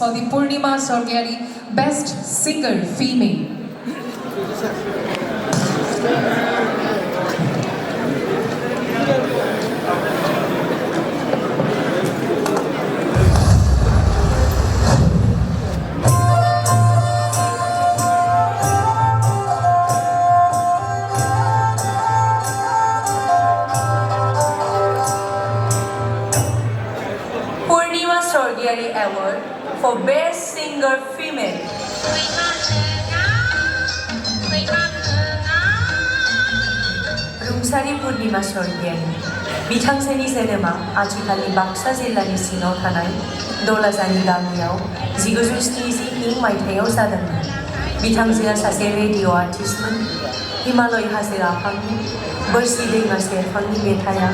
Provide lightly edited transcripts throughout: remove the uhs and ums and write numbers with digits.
for the Purnima Sorgyari Best Singer Female. Sorgyari Award for Best Singer Female. रुंसारि पुर्णिमा सर्गियारि बिथांजोनि जोनोमा आथिखालनि बाक्सा जिल्लानि सिङाव थानाय दलाजानि गामियाव 1970 मायथाइयाव जादोंमोन। बिथांजोआ सासे रेडिअ' आर्टिस्टमोन। हिमालय हाजो आफांनि बोरसि दैमा सेरफांनि मेथाइआ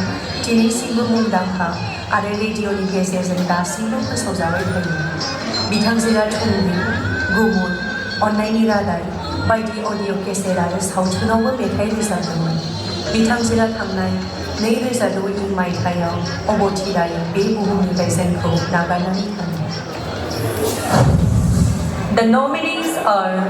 दिनैसिमबो मुंदांखा आरो रेडिअ'नि गेजेरजों दासिमबो फोसावजाबाय थायो। बिथांजोआ थुंग्रि, गुबुन, अन्नायनि रादाय बायदि अडिअ' केसेट आरो सावथुनावबो मेथाइ रोजाबदोंमोन। बिथांजोआ थांनाय 2006 मायथाइयाव अबथिरायै बे बुहुमनिफ्राय जोंखौ नागारनानै थाङो। The nominees are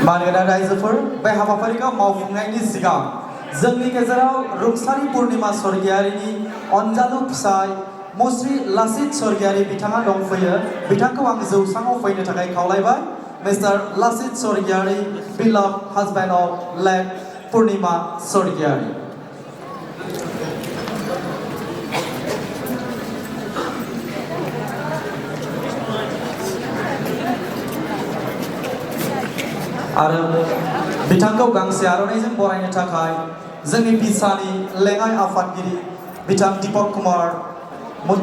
मानगोनां रायजोफोर बे हाबाफारिखौ मावफुंनायनि सिगां जोंनि गेजेराव रुंसारि पुर्णिमा सर्गियारिनि अनजालु फिसाय मुस्रि लासित सर्गियारि बिथाङा दंफैयो। बिथांखौ आं जौसाङाव फैनो थाखाय खावलायबाय। Mister Lasit Sargiyari, beloved husband of late Purnima Sorgyari. आरो बिथांखौ गांसे आर'नाइजों बरायनो थाखाय जोंनि बिसानि लेङाइ आफादगिरि बिथां दीपक कुमार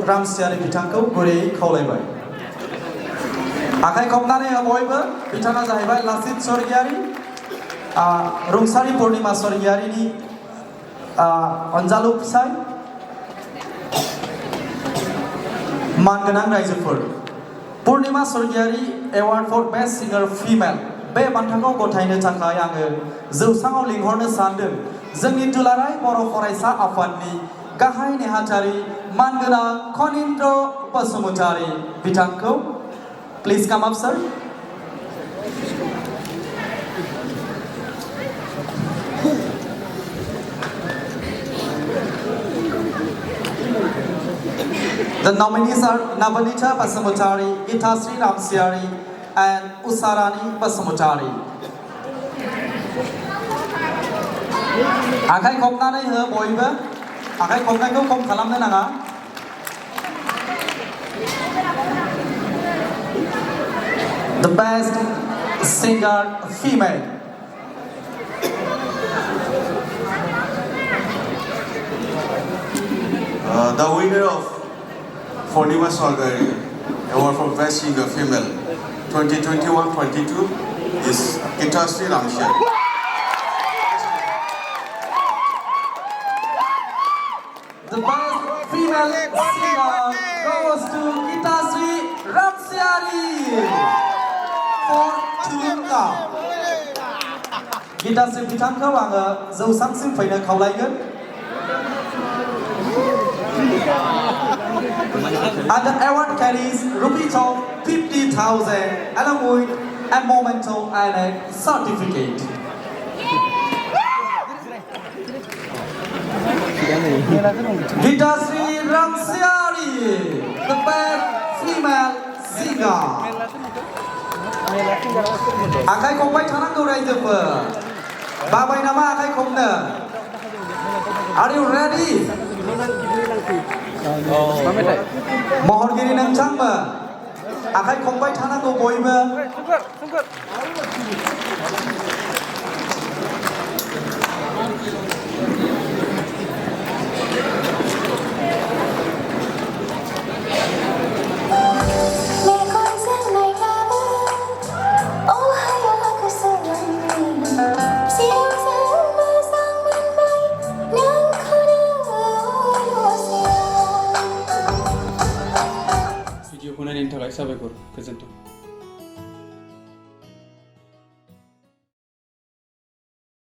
रामसियारि बिथांखौ गुरैयै खावलायबाय। आखाइ खबनानै बयबो। बिथाङा जाहैबाय लासित सर्गियारि, रुंसारि पुर्णिमा सर्गियारिनि अनजालु फिसाय। मानगोनां रायजोफोर, पुर्णिमा सर्गियारि एवार्ड फर बेस्ट सिंगार फिमेल बे बान्थाखौ गथायनो थाखाय आङो जौसाङाव लिंहरनो सानदों जोंनि दुलाराय बर' फरायसा आफादनि गाहाय नेहाथारि मानगोनां खनिन्द्र बसुमतारी बिथांखौ। प्लिज काम up sir. The nominees are Nabanita Basumutari, Gitasri Ramsiari, and Usarani Basumutari. आखाइ खबनानै हो बयबो। आखाइ खबनायखौ खम खालामनो नाङा। The best singer female. The winner of Purnima Sorgyari Award for Best Singer Female 2021-22 is Gitasri Ramsiari. The best female singer goes to Gitasri Ramsiari for Tulunga. Gitasri बिथांखौ आङो जौसांसिम फैनो खावलायगोन। And the award carries rupees of 50,000 along with a memento and a certificate. Gitasri Ramsiari, the best female singer. Akai khombai thanangau raijofo. Babai nama akai khomno. Are you ready? Mohorgiri nongchangbo. Akai khombai thanangau boybo. भिडिअखौ नायनायनि थाखाय साबायखर गोजोन्थों।